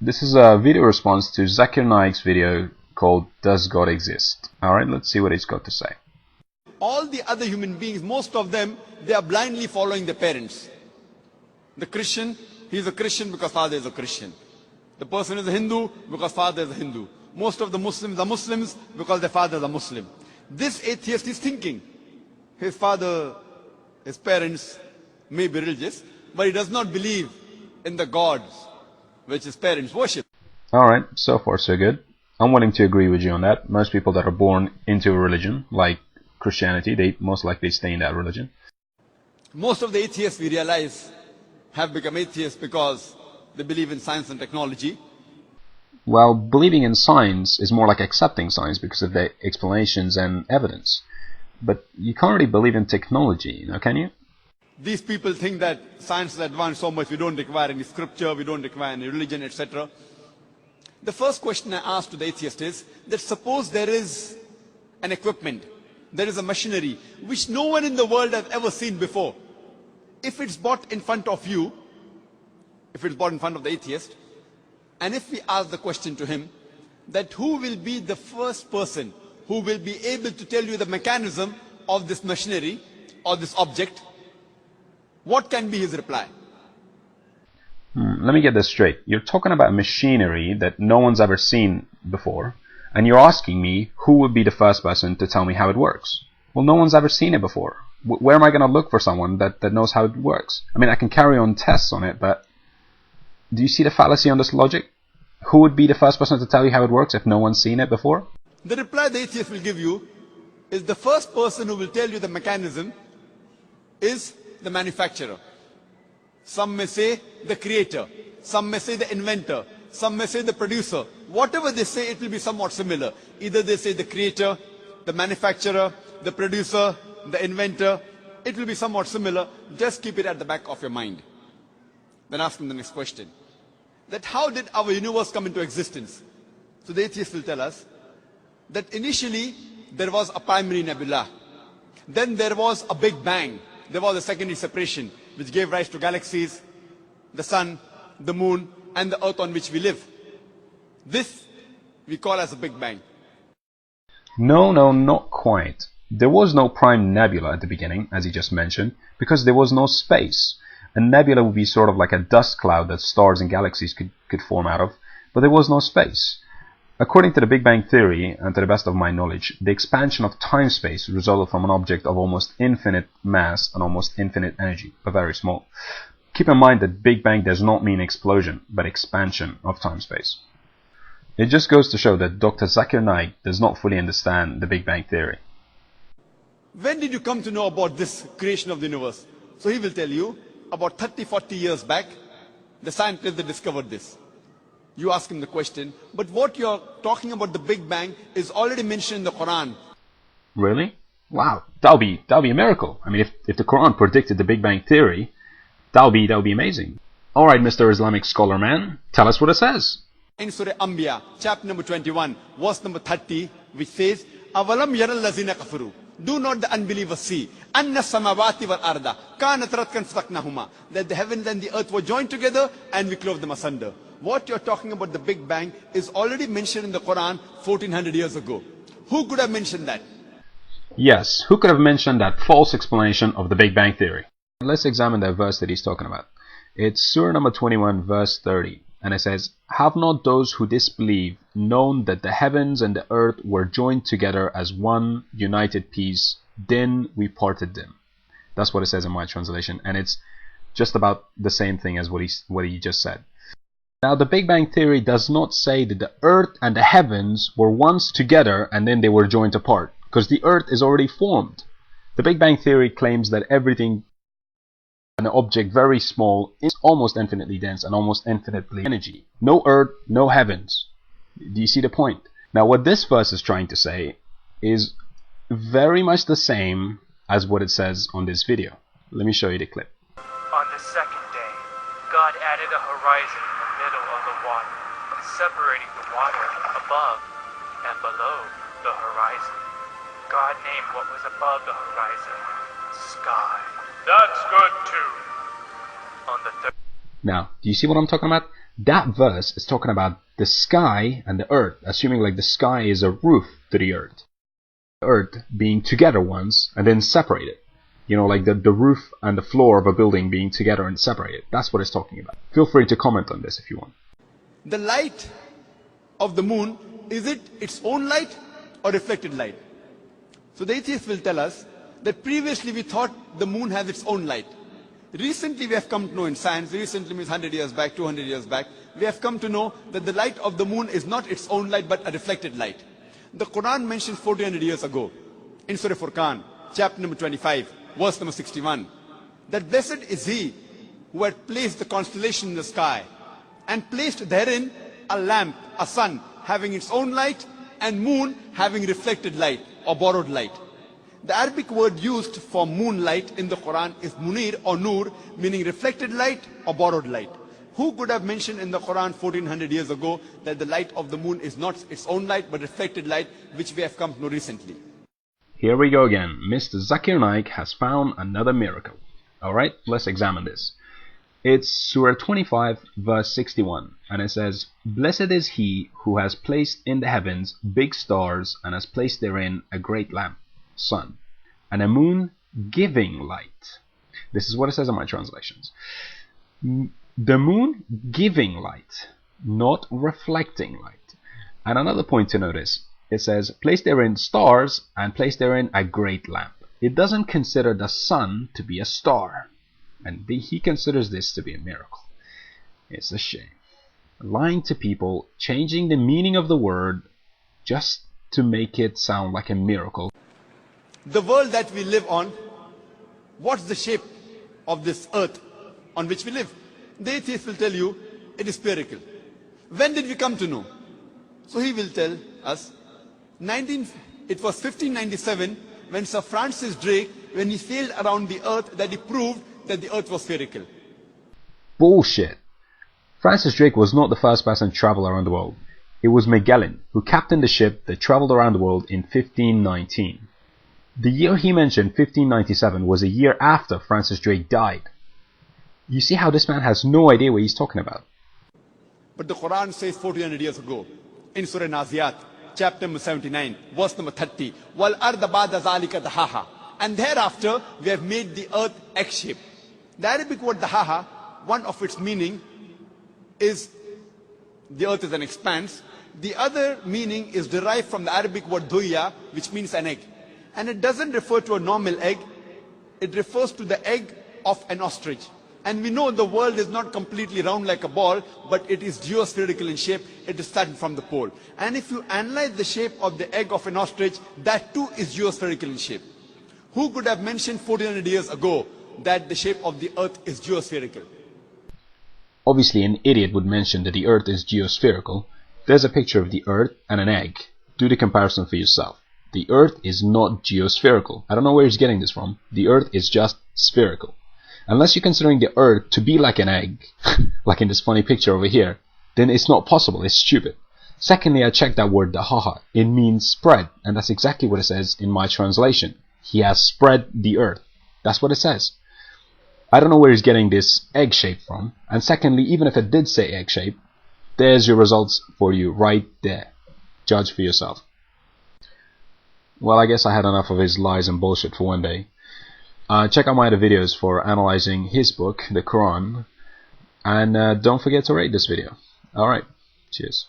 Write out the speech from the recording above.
This is a video response to Zakir Naik's video called Does God Exist? Alright, let's see what he's got to say. All the other human beings, most of them, they are blindly following their parents. The Christian, he is a Christian because father is a Christian. The person is a Hindu because father is a Hindu. Most of the Muslims are Muslims because their fathers are Muslim. This atheist is thinking his father, his parents may be religious, but he does not believe in the gods which his parents worship. Alright, so far so good. I'm willing to agree with you on that. Most people that are born into a religion, like Christianity, they most likely stay in that religion. Most of the atheists, we realize, have become atheists because they believe in science and technology. Well, believing in science is more like accepting science because of the explanations and evidence. But you can't really believe in technology, can you? These people think that science is advanced so much, we don't require any scripture, we don't require any religion, etc. The first question I ask to the atheist is that suppose there is an equipment, there is a machinery which no one in the world has ever seen before. If it's brought in front of you, if it's brought in front of the atheist, and if we ask the question to him that who will be the first person who will be able to tell you the mechanism of this machinery or this object, what can be his reply? Let me get this straight. You're talking about machinery that no one's ever seen before, and you're asking me who would be the first person to tell me how it works. Well, no one's ever seen it before. Where am I going to look for someone that knows how it works? I mean, I can carry on tests on it, but do you see the fallacy on this logic? Who would be the first person to tell you how it works if no one's seen it before? The reply the atheist will give you is the first person who will tell you the mechanism is the manufacturer. Some may say the creator, some may say the inventor, some may say the producer. Whatever they say, it will be somewhat similar. Either they say the creator, the manufacturer, the producer, the inventor. It will be somewhat similar. Just keep it at the back of your mind. Then ask him the next question. That how did our universe come into existence? So the atheist will tell us that initially there was a primary nebula. Then there was a big bang. There was a secondary separation which gave rise to galaxies, the sun, the moon, and the earth on which we live. This we call as a big bang. No, not quite. There was no prime nebula at the beginning, as he just mentioned, because there was no space. A nebula would be sort of like a dust cloud that stars and galaxies could form out of, but there was no space. According to the Big Bang Theory, and to the best of my knowledge, the expansion of time-space resulted from an object of almost infinite mass and almost infinite energy, but very small. Keep in mind that Big Bang does not mean explosion, but expansion of time-space. It just goes to show that Dr. Zakir Naik does not fully understand the Big Bang Theory. When did you come to know about this creation of the universe? So he will tell you, about 30-40 years back, the scientists that discovered this. You ask him the question, but what you're talking about the Big Bang is already mentioned in the Quran. Really? Wow, that'll be a miracle. I mean, if the Quran predicted the Big Bang Theory, that'll be amazing. Alright, Mr. Islamic scholar man, tell us what it says. In Surah Anbiya, chapter number 21, verse number 30, which says, Avalam yaral lazina kafaru. Do not the unbelievers see anna samawati wal arda kanat ratkan fasaknahuma, that the heavens and the earth were joined together and we clove them asunder. What you're talking about the Big Bang is already mentioned in the Quran 1400 years ago. Who could have mentioned that? Yes, who could have mentioned that false explanation of the Big Bang Theory? Let's examine that verse that he's talking about. It's Surah number 21, verse 30. And it says, Have not those who disbelieve known that the heavens and the earth were joined together as one united piece, then we parted them. That's what it says in my translation, and it's just about the same thing as what he just said. Now, the Big Bang Theory does not say that the earth and the heavens were once together and then they were joined apart, because the earth is already formed. The Big Bang Theory claims that everything, an object very small, is almost infinitely dense and almost infinitely energy. No earth, no heavens. Do you see the point? Now, what this verse is trying to say is very much the same as what it says on this video. Let me show you the clip. On the second day, God added a horizon in the middle of the water, separating the water above and below the horizon. God named what was above the horizon sky. That's good too. On the third. Now, do you see what I'm talking about? That verse is talking about the sky and the earth, assuming like the sky is a roof to the earth. The earth being together once and then separated. You know, like the roof and the floor of a building being together and separated. That's what it's talking about. Feel free to comment on this if you want. The light of the moon, is it its own light or reflected light? So the atheist will tell us that previously we thought the moon has its own light. Recently we have come to know in science, recently means 100 years back, 200 years back, we have come to know that the light of the moon is not its own light but a reflected light. The Quran mentions 1400 years ago in Surah Furqan, chapter number 25, verse number 61, that blessed is he who had placed the constellation in the sky and placed therein a lamp, a sun, having its own light, and moon having reflected light or borrowed light. The Arabic word used for moonlight in the Quran is munir or nur, meaning reflected light or borrowed light. Who could have mentioned in the Quran 1400 years ago that the light of the moon is not its own light but reflected light, which we have come to know recently? Here we go again. Mr. Zakir Naik has found another miracle. Alright, let's examine this. It's Surah 25 verse 61, and it says, "Blessed is he who has placed in the heavens big stars and has placed therein a great lamp, sun, and a moon giving light." This is what it says in my translations. The moon giving light, not reflecting light. And another point to notice, it says, "Place therein stars and place therein a great lamp." It doesn't consider the sun to be a star. And he considers this to be a miracle. It's a shame. Lying to people, changing the meaning of the word just to make it sound like a miracle. The world that we live on, what's the shape of this earth on which we live? The atheist will tell you it is spherical. When did we come to know? So he will tell us, it was 1597 when Sir Francis Drake, when he sailed around the earth, that he proved that the earth was spherical. Bullshit. Francis Drake was not the first person to travel around the world. It was Magellan who captained the ship that traveled around the world in 1519. The year he mentioned, 1597, was a year after Francis Drake died. You see how this man has no idea what he's talking about. But the Quran says 1400 years ago in Surah Naziyat, chapter number 79, verse number 30, "Wal arda ba'da zalika dahaha." And thereafter we have made the earth egg-shaped. The Arabic word dahaha, one of its meaning is the earth is an expanse. The other meaning is derived from the Arabic word duya, which means an egg. And it doesn't refer to a normal egg. It refers to the egg of an ostrich. And we know the world is not completely round like a ball, but it is geospherical in shape. It is starting from the pole. And if you analyze the shape of the egg of an ostrich, that too is geospherical in shape. Who could have mentioned 1400 years ago that the shape of the earth is geospherical? Obviously an idiot would mention that the earth is geospherical. There's a picture of the earth and an egg. Do the comparison for yourself. The earth is not geospherical. I don't know where he's getting this from. The earth is just spherical. Unless you're considering the earth to be like an egg, like in this funny picture over here, then it's not possible. It's stupid. Secondly, I checked that word dahaha. It means spread, and that's exactly what it says in my translation. He has spread the earth. That's what it says. I don't know where he's getting this egg shape from. And secondly, even if it did say egg shape, there's your results for you right there. Judge for yourself. Well, I guess I had enough of his lies and bullshit for one day. Check out my other videos for analyzing his book, the Quran. And don't forget to rate this video. Alright, cheers.